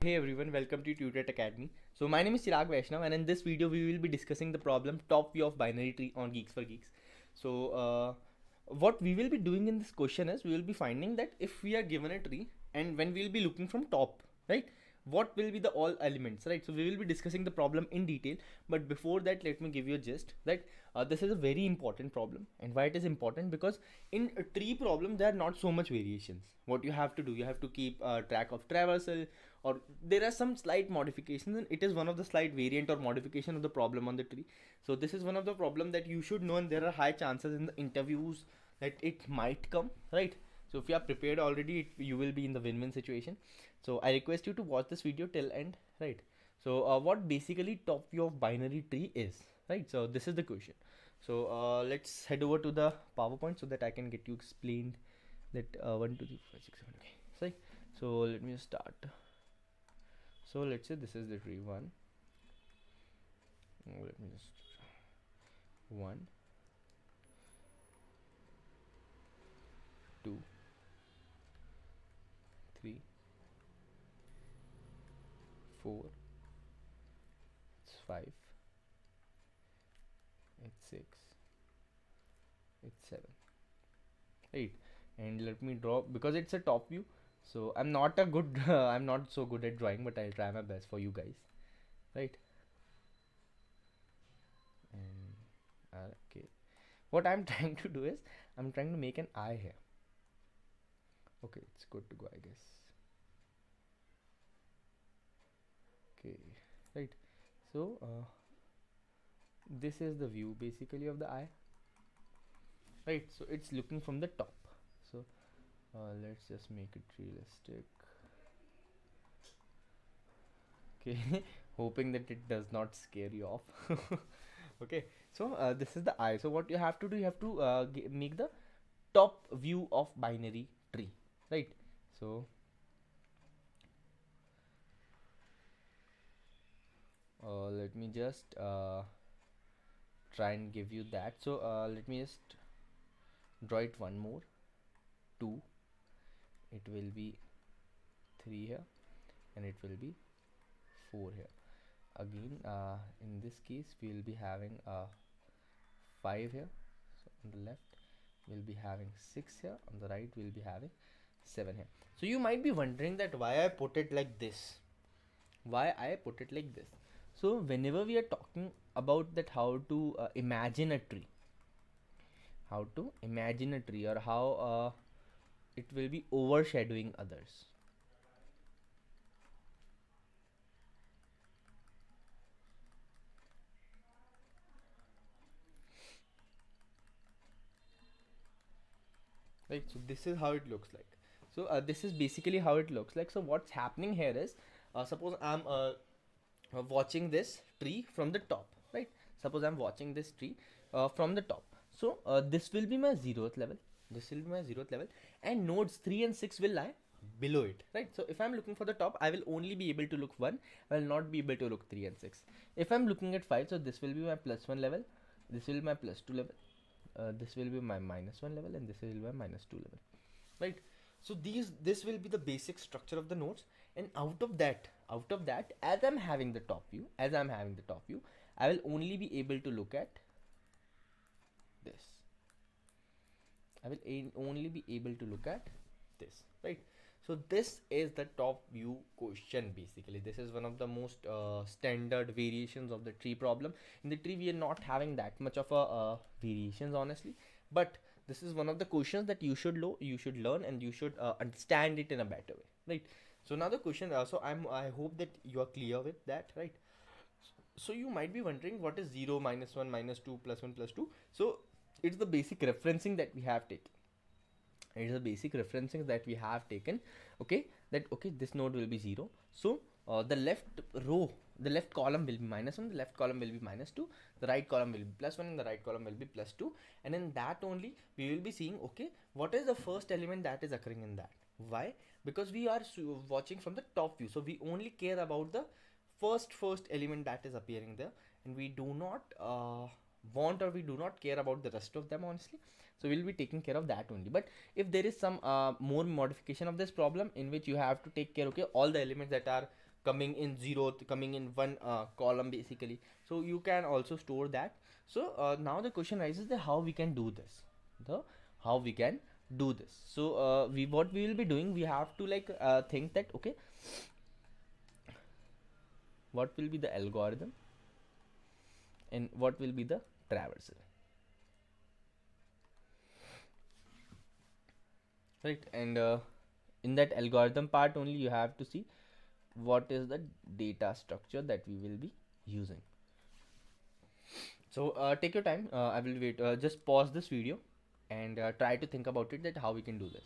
Hey everyone, welcome to Tutort Academy. So my name is Chirag Vaishnav, and in this video we will be discussing the problem top view of binary tree on Geeks for Geeks. So what we will be doing in this question is we will be finding that if we are given a tree and when we will be looking from top, right? What will be the all elements, right? So we will be discussing the problem in detail, but before that let me give you a gist that this is a very important problem. And why it is important? Because in a tree problem there are not so much variations. What you have to do, you have to keep track of traversal, or there are some slight modifications, and it is one of the slight variant or modification of the problem on the tree. So this is one of the problem that you should know, and there are high chances in the interviews that it might come, right? So if you are prepared already, you will be in the win-win situation. So I request you to watch this video till end, right? So what basically top view of binary tree is, right? So this is the question. So let's head over to the PowerPoint so that I can get you explained that 1 2 3 4 5 6 7. Okay, sorry. So let me start. So let's say this is the tree 1. Let me just 1 2 3 4, it's 5, it's 6, it's 7, right? And let me draw, because it's a top view, so I'm not a good I'm not so good at drawing, but I'll try my best for you guys, right? And okay, what I'm trying to do is I'm trying to make an eye here. Okay, it's good to go, I guess. Okay, right. So this is the view basically of the eye, right? So it's looking from the top. So let's just make it realistic. Okay, hoping that it does not scare you off. Okay, so this is the eye. So what you have to do, you have to make the top view of binary tree, right? So let me just try and give you that. So let me just draw it one more. 2, it will be 3 here, and it will be 4 here. Again in this case we will be having 5 here. So on the left we'll be having 6 here, on the right we'll be having 7 here. So you might be wondering that why I put it like this. So whenever we are talking about that, how to imagine a tree, or how it will be overshadowing others. Right, so this is how it looks like. So this is basically how it looks like. So what's happening here is, suppose I'm watching this tree from the top, right? Suppose I'm watching this tree from the top. So this will be my 0th level, and nodes 3 and 6 will lie below it, right? So if I'm looking for the top, I will only be able to look 1, I will not be able to look 3 and 6. If I'm looking at 5, so this will be my +1 level, this will be my +2 level, this will be my -1 level, and this will be my -2 level, right? So this will be the basic structure of the nodes. And out of that, as I'm having the top view, I will only be able to look at this. Only be able to look at this, right? So this is the top view question. Basically this is one of the most standard variations of the tree problem. In the tree we are not having that much of a variations, honestly, but this is one of the questions that you should learn, and you should understand it in a better way, right? So now the question, I hope that you are clear with that, right? So you might be wondering, what is 0, -1, -2, +1, +2? So it's the basic referencing that we have taken. Okay, that okay, this node will be 0. So the left row, the left column will be -1, the left column will be -2, the right column will be +1, and the right column will be +2. And in that only we will be seeing, okay, what is the first element that is occurring in that. Why? Because we are watching from the top view, so we only care about the first element that is appearing there, and we do not want, or we do not care about the rest of them, honestly. So we'll be taking care of that only. But if there is some more modification of this problem, in which you have to take care, okay, all the elements that are coming in zeroth, coming in one column basically. So you can also store that. So now the question rises that how we can do this, the how we can do this. So we what we will be doing, we have to like think that okay, what will be the algorithm and what will be the traversal, right? And in that algorithm part only you have to see what is the data structure that we will be using. So take your time, I will wait, just pause this video and try to think about it that how we can do this.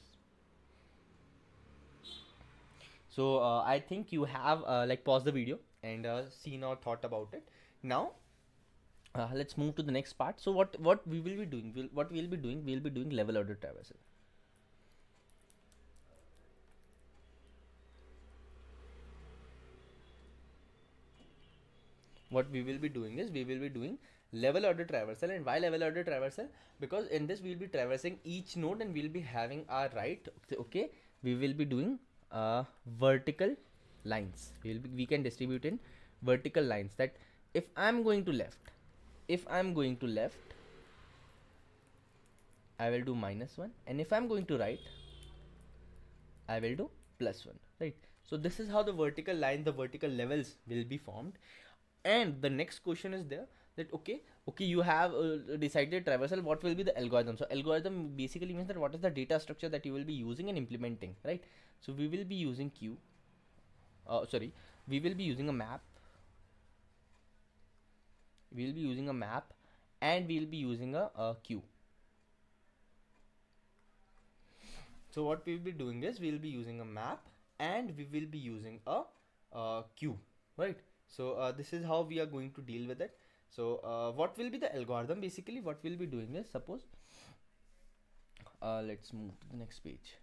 So I think you have like paused the video and seen or thought about it. Now let's move to the next part. So what we will be doing, we'll be doing level order traversal. What we will be doing is we will be doing level order traversal. And why level order traversal? Because in this we'll be traversing each node and we'll be having our right, okay, we will be doing vertical lines. We can distribute in vertical lines, that if I'm going to left, I will do -1, and if I'm going to right, I will do +1, right? So this is how the vertical line, the vertical levels will be formed. And the next question is there that okay, you have decided traversal, what will be the algorithm? So algorithm basically means that what is the data structure that you will be using and implementing, right? So we will be using queue, we will be using a map, and we will be using a queue. So what we will be doing is we will be using a map and we will be using a queue, right? So this is how we are going to deal with it. So what will be the algorithm? Basically what we'll be doing is, suppose let's move to the next page.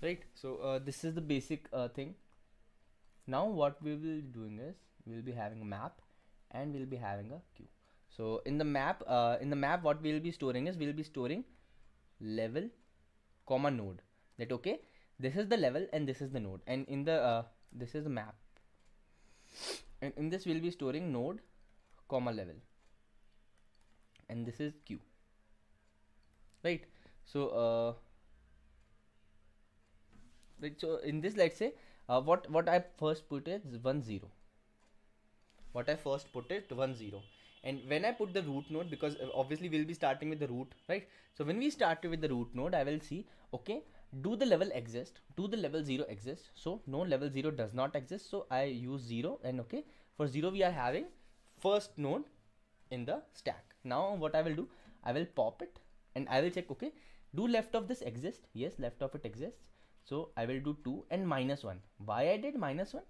Right, so this is the basic thing. Now what we will be doing is we'll be having a map and we'll be having a queue. So in the map what we'll be storing is we'll be storing level comma node, that okay, this is the level and this is the node, and in the this is the map, and in this we'll be storing node comma level, and this is queue, right? So right, so in this, let's say what I first put is 1 0, and when I put the root node, because obviously we'll be starting with the root, right? So when we start with the root node, I will see okay, do the level exist, do the level 0 exist? So no, level 0 does not exist, so I use 0, and okay, for 0 we are having first node in the stack. Now what I will do, I will pop it and I will check okay, do left of this exist? Yes, left of it exists. So I will do 2 and -1. Why I did -1?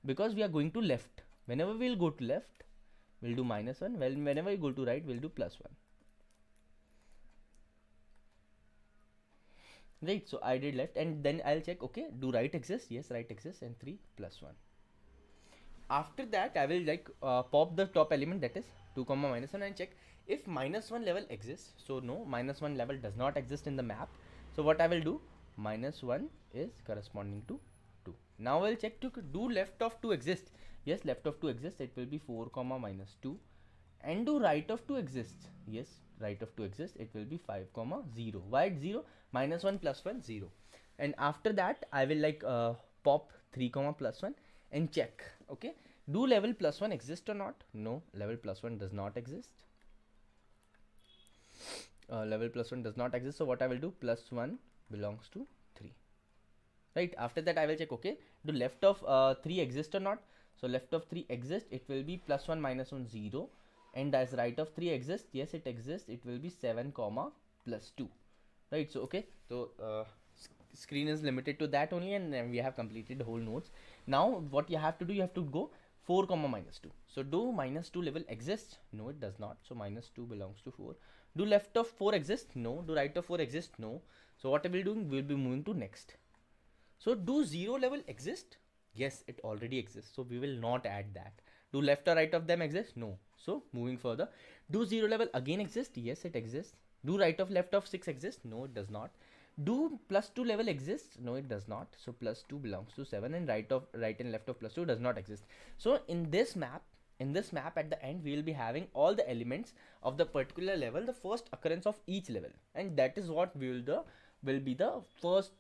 Because we are going to left. Whenever we'll go to left, we'll do -1. Well, whenever we go to right, we'll do +1. Right, so I did left, and then I'll check okay, do right exist? Yes, right exists, and 3 +1. After that, I will like pop the top element, that is 2 comma -1, and check if -1 level exists. So no, -1 level does not exist in the map. So what I will do, -1 is corresponding to 2. Now I'll check to do left of 2 exist. Yes, left of 2 exists, it will be 4 comma -2. And do right of 2 exists? Yes, right of 2 exists, it will be 5 comma 0. Why it's 0? -1 +1 0. And after that I will like pop 3 comma +1 and check okay, do level +1 exist or not? No, level +1 does not exist. Level +1 does not exist, so what I will do, +1 belongs to 3, right? After that I will check okay, do left of 3 exist or not? So left of 3 exists, it will be +1 -1 0, and as right of 3 exists, yes it exists, it will be 7 comma +2, right? So okay, so screen is limited to that only, and we have completed the whole nodes. Now what you have to do, you have to go 4 comma -2. So do -2 level exists? No, it does not, so -2 belongs to 4. Do left of 4 exist? No. Do right of 4 exist? No. So what I will do, we'll be moving to next. So do 0 level exist? Yes, it already exists. So we will not add that. Do left or right of them exist? No. So moving further, do 0 level again exist? Yes, it exists. Do right of left of 6 exist? No, it does not. Do plus 2 level exist? No, it does not. So plus 2 belongs to 7, and right and left of plus 2 does not exist. So in this map, at the end, we will be having all the elements of the particular level, the first occurrence of each level, and that is what will be the first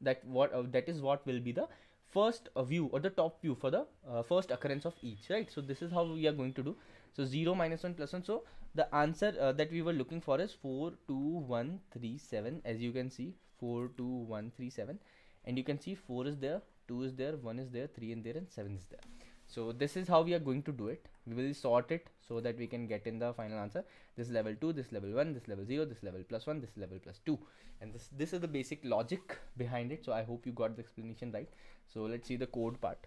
that is what will be the first view, or the top view for the first occurrence of each, right? So this is how we are going to do. So 0 minus 1 plus 1. So the answer that we were looking for is 42137, as you can see, 42137, and you can see 4 is there, 2 is there, 1 is there, 3 in there, and 7 is there. So this is how we are going to do it. We will sort it so that we can get in the final answer. This level 2, this level 1, this level 0, this level plus 1, this level plus 2, and this is the basic logic behind it. So I hope you got the explanation right. So let's see the code part.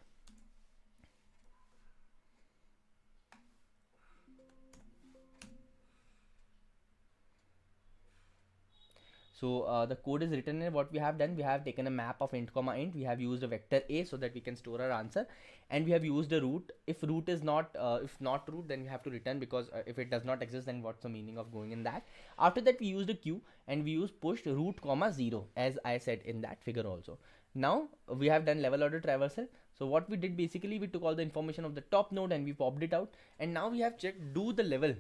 So the code is written in. What we have done, we have taken a map of int comma int. We have used a vector a so that we can store our answer, and we have used a root. If root is not if not root, then you have to return, because if it does not exist, then what's the meaning of going in that? After that, we used a q, and we used pushed root comma 0, as I said in that figure also. Now we have done level order traversal. So what we did, basically we took all the information of the top node and we popped it out, and now we have checked, do the level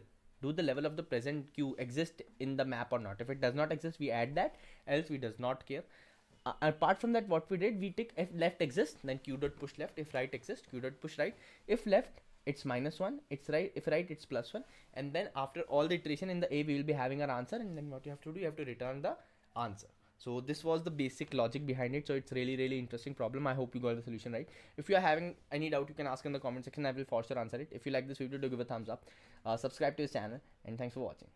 of the present queue exist in the map or not. If it does not exist, we add that, else we does not care. Apart from that, what we did, we take, if left exists, then q dot push left. If right exists, q dot push right. If left, it's -1. It's right. If right, it's +1. And then after all the iteration in the a, we will be having our answer, and then what you have to do, you have to return the answer. So this was the basic logic behind it. So it's really interesting problem. I hope you got the solution right. If you are having any doubt, you can ask in the comment section. I will for sure answer it. If you like this video, do give a thumbs up, subscribe to this channel, and thanks for watching.